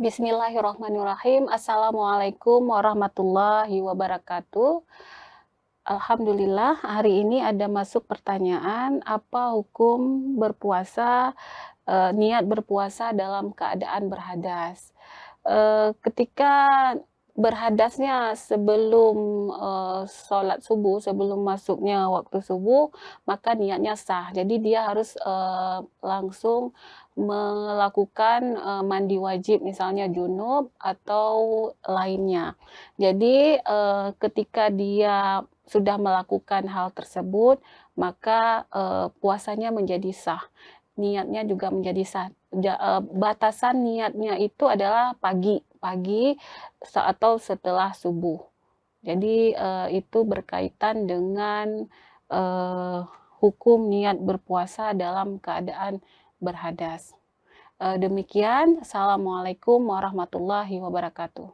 Bismillahirrahmanirrahim. Assalamualaikum warahmatullahi wabarakatuh. Alhamdulillah, hari ini ada masuk pertanyaan, apa hukum berpuasa, niat berpuasa dalam keadaan berhadas? Ketika berhadasnya sebelum, sholat subuh, sebelum masuknya waktu subuh, maka niatnya sah. Jadi dia harus, langsung melakukan, mandi wajib, misalnya junub atau lainnya. Jadi, ketika dia sudah melakukan hal tersebut, maka, puasanya menjadi sah, niatnya juga menjadi sah. Batasan niatnya itu adalah pagi pagi atau setelah subuh. Jadi, itu berkaitan dengan, eee, hukum niat berpuasa dalam keadaan berhadas. Demikian, assalamualaikum warahmatullahi wabarakatuh.